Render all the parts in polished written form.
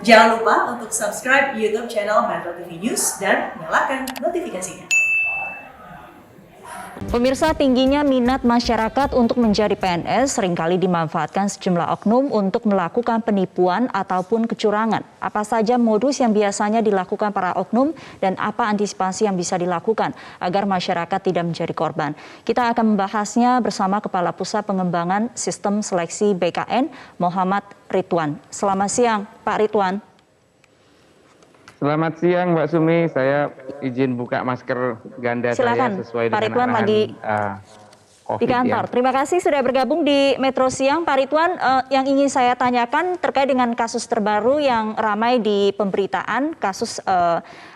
Jangan lupa untuk subscribe YouTube channel Metro TV News dan nyalakan notifikasinya. Pemirsa, tingginya minat masyarakat untuk menjadi PNS seringkali dimanfaatkan sejumlah oknum untuk melakukan penipuan ataupun kecurangan. Apa saja modus yang biasanya dilakukan para oknum dan apa antisipasi yang bisa dilakukan agar masyarakat tidak menjadi korban? Kita akan membahasnya bersama Kepala Pusat Pengembangan Sistem Seleksi BKN, Muhammad Ridwan. Selamat siang, Pak Ridwan. Selamat siang Mbak Sumi, saya izin buka masker ganda. Silakan, saya sesuai Pak dengan Ridwan lagi COVID di kantor. Terima kasih sudah bergabung di Metro Siang. Pak Ridwan, yang ingin saya tanyakan terkait dengan kasus terbaru yang ramai di pemberitaan, kasus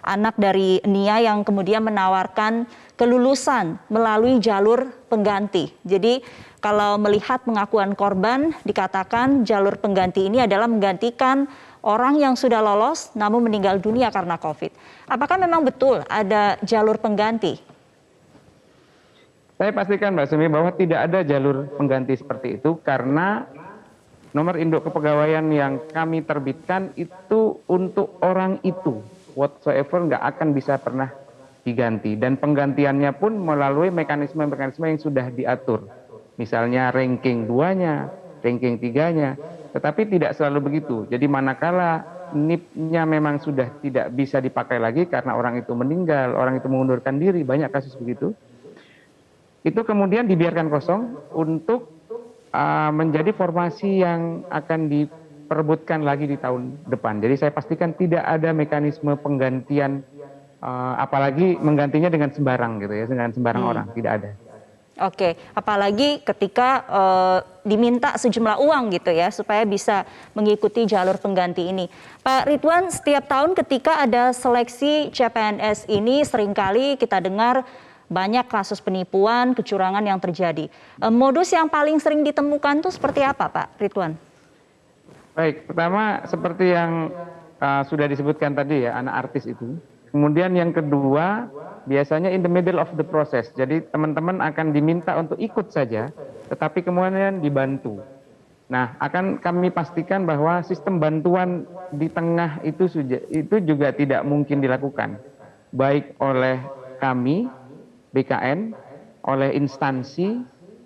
anak dari Nia yang kemudian menawarkan kelulusan melalui jalur pengganti. Jadi kalau melihat pengakuan korban, dikatakan jalur pengganti ini adalah menggantikan orang yang sudah lolos namun meninggal dunia karena COVID. Apakah memang betul ada jalur pengganti? Saya pastikan Mbak Sumi bahwa tidak ada jalur pengganti seperti itu karena nomor induk kepegawaian yang kami terbitkan itu untuk orang itu. Whatsoever nggak akan bisa pernah diganti. Dan penggantiannya pun melalui mekanisme-mekanisme yang sudah diatur. Misalnya ranking 2-nya, ranking 3-nya. Tetapi tidak selalu begitu. Jadi manakala NIP-nya memang sudah tidak bisa dipakai lagi karena orang itu meninggal, orang itu mengundurkan diri, banyak kasus begitu. Itu kemudian dibiarkan kosong untuk menjadi formasi yang akan diperebutkan lagi di tahun depan. Jadi saya pastikan tidak ada mekanisme penggantian, apalagi menggantinya dengan sembarang gitu ya, dengan sembarang orang, tidak ada. Oke, apalagi ketika diminta sejumlah uang gitu ya, supaya bisa mengikuti jalur pengganti ini. Pak Ridwan, setiap tahun ketika ada seleksi CPNS ini seringkali kita dengar banyak kasus penipuan, kecurangan yang terjadi. Modus yang paling sering ditemukan itu seperti apa Pak Ridwan? Baik, pertama seperti yang sudah disebutkan tadi ya, anak artis itu. Kemudian yang kedua, biasanya in the middle of the process. Jadi teman-teman akan diminta untuk ikut saja, tetapi kemudian dibantu. Nah, akan kami pastikan bahwa sistem bantuan di tengah itu juga tidak mungkin dilakukan. Baik oleh kami, BKN, oleh instansi,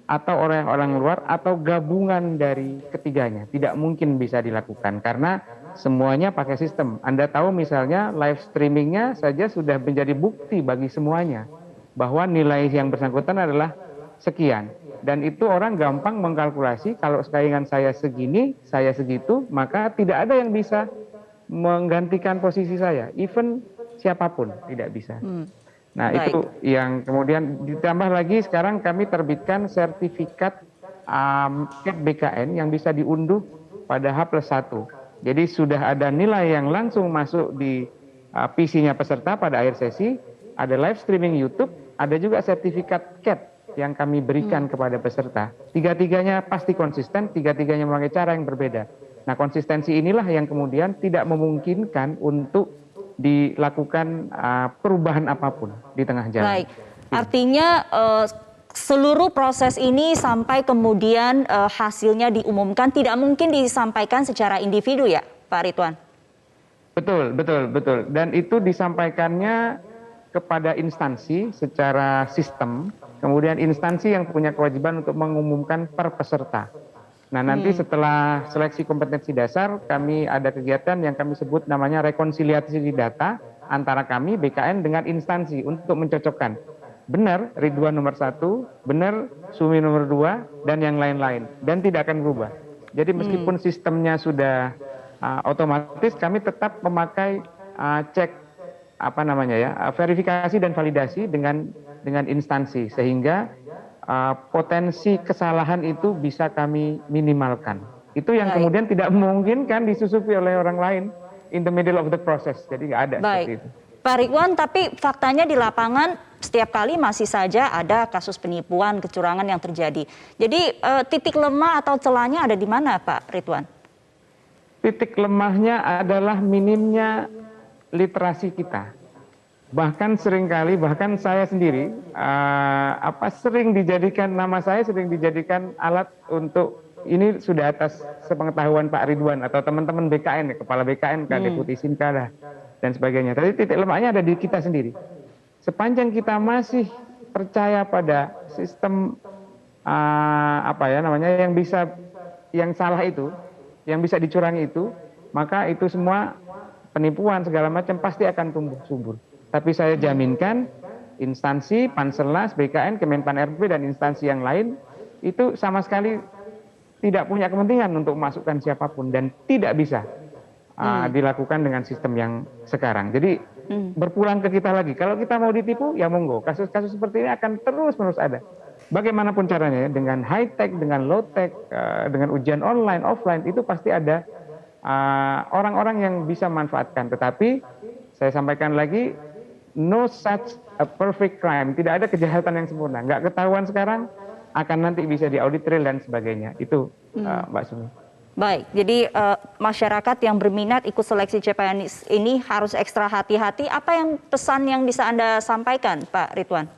atau oleh orang luar, atau gabungan dari ketiganya. Tidak mungkin bisa dilakukan, karena semuanya pakai sistem. Anda tahu misalnya live streamingnya saja sudah menjadi bukti bagi semuanya bahwa nilai yang bersangkutan adalah sekian. Dan itu orang gampang mengkalkulasi, kalau saingan saya segini, saya segitu, maka tidak ada yang bisa menggantikan posisi saya. Even siapapun tidak bisa. Nah, Baik. itu yang kemudian ditambah lagi sekarang kami terbitkan sertifikat BKN yang bisa diunduh pada H+1. Jadi sudah ada nilai yang langsung masuk di PC-nya peserta pada akhir sesi, ada live streaming YouTube, ada juga sertifikat CAT yang kami berikan kepada peserta. Tiga-tiganya pasti konsisten, tiga-tiganya memakai cara yang berbeda. Nah, konsistensi inilah yang kemudian tidak memungkinkan untuk dilakukan perubahan apapun di tengah jalan. Baik, artinya seluruh proses ini sampai kemudian hasilnya diumumkan tidak mungkin disampaikan secara individu ya, Pak Ridwan? Betul. Dan itu disampaikannya kepada instansi secara sistem, kemudian instansi yang punya kewajiban untuk mengumumkan per peserta. Nah, nanti setelah seleksi kompetensi dasar, kami ada kegiatan yang kami sebut namanya rekonsiliasi data antara kami, BKN, dengan instansi untuk mencocokkan. Benar Ridwan nomor 1, benar Sumi nomor 2, dan yang lain-lain. Dan tidak akan berubah. Jadi meskipun sistemnya sudah otomatis, kami tetap memakai cek verifikasi dan validasi dengan instansi. Sehingga potensi kesalahan itu bisa kami minimalkan. Itu yang kemudian tidak memungkinkan disusupi oleh orang lain in the middle of the process. Jadi nggak ada seperti itu. Pak Ridwan, tapi faktanya di lapangan setiap kali masih saja ada kasus penipuan, kecurangan yang terjadi. Jadi titik lemah atau celahnya ada di mana Pak Ridwan? Titik lemahnya adalah minimnya literasi kita. Bahkan seringkali, bahkan saya sendiri, sering dijadikan, nama saya sering dijadikan alat untuk ini sudah atas sepengetahuan Pak Ridwan atau teman-teman BKN, ya, Kepala BKN, Deputi Sinka dan sebagainya. Tapi titik lemahnya ada di kita sendiri. Sepanjang kita masih percaya pada sistem yang salah itu, yang bisa dicurangi itu, maka itu semua penipuan segala macam pasti akan tumbuh subur. Tapi saya jaminkan instansi Panselnas, BKN, Kemenpan RB dan instansi yang lain itu sama sekali tidak punya kepentingan untuk memasukkan siapapun dan tidak bisa dilakukan dengan sistem yang sekarang. Jadi berpulang ke kita lagi. Kalau kita mau ditipu, ya monggo. Kasus-kasus seperti ini akan terus-menerus ada. Bagaimanapun caranya, dengan high tech, dengan low tech, dengan ujian online, offline, itu pasti ada orang-orang yang bisa manfaatkan. Tetapi saya sampaikan lagi, no such a perfect crime. Tidak ada kejahatan yang sempurna. Nggak ketahuan sekarang, akan nanti bisa diaudit real dan sebagainya. Itu Mbak Sumi. Baik, jadi masyarakat yang berminat ikut seleksi CPNS ini harus ekstra hati-hati. Apa yang pesan yang bisa Anda sampaikan, Pak Ridwan?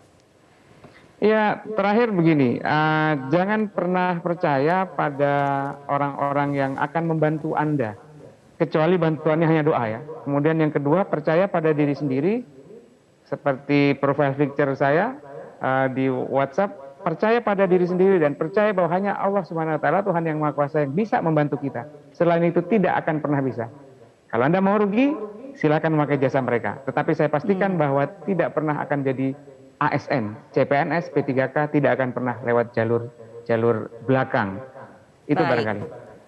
Ya, terakhir begini, jangan pernah percaya pada orang-orang yang akan membantu Anda, kecuali bantuannya hanya doa ya. Kemudian yang kedua, percaya pada diri sendiri, seperti profile picture saya di WhatsApp, percaya pada diri sendiri dan percaya bahwa hanya Allah Subhanahu wa taala, Tuhan yang Maha Kuasa, yang bisa membantu kita. Selain itu tidak akan pernah bisa. Kalau Anda mau rugi, silakan memakai jasa mereka. Tetapi saya pastikan bahwa tidak pernah akan jadi ASN, CPNS, P3K tidak akan pernah lewat jalur belakang. Itu barangkali.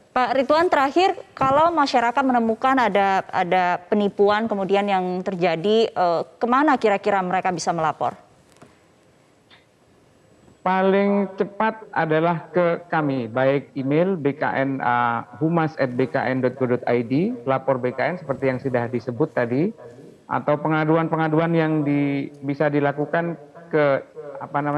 Pak Ridwan, terakhir, kalau masyarakat menemukan ada penipuan kemudian yang terjadi, kemana kira-kira mereka bisa melapor? Paling cepat adalah ke kami, baik email bkn humas@bkn.go.id, lapor BKN seperti yang sudah disebut tadi, atau pengaduan-pengaduan yang bisa dilakukan ke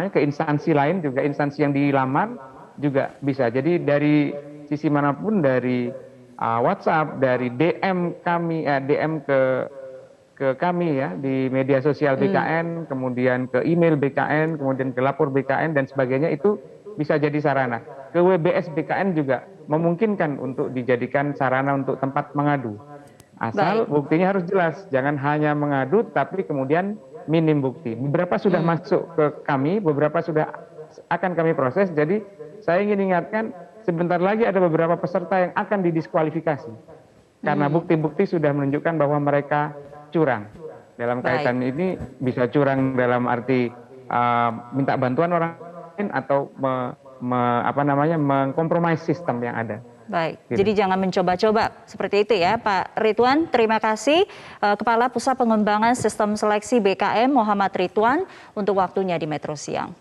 ke instansi lain juga, instansi yang dilamar juga bisa. Jadi dari sisi manapun, dari WhatsApp, dari DM kami, DM ke kami ya di media sosial BKN, kemudian ke email BKN, kemudian ke lapor BKN dan sebagainya, itu bisa jadi sarana. Ke WBS BKN juga memungkinkan untuk dijadikan sarana untuk tempat mengadu. Asal buktinya harus jelas, jangan hanya mengadu tapi kemudian minim bukti. Beberapa sudah masuk ke kami, beberapa sudah akan kami proses. Jadi saya ingin ingatkan, sebentar lagi ada beberapa peserta yang akan didiskualifikasi karena bukti-bukti sudah menunjukkan bahwa mereka curang. Dalam kaitan ini bisa curang dalam arti minta bantuan orang lain atau mengkompromis sistem yang ada. Baik, jadi jangan mencoba-coba seperti itu ya Pak Ridwan. Terima kasih Kepala Pusat Pengembangan Sistem Seleksi BKM Muhammad Ridwan untuk waktunya di Metro Siang.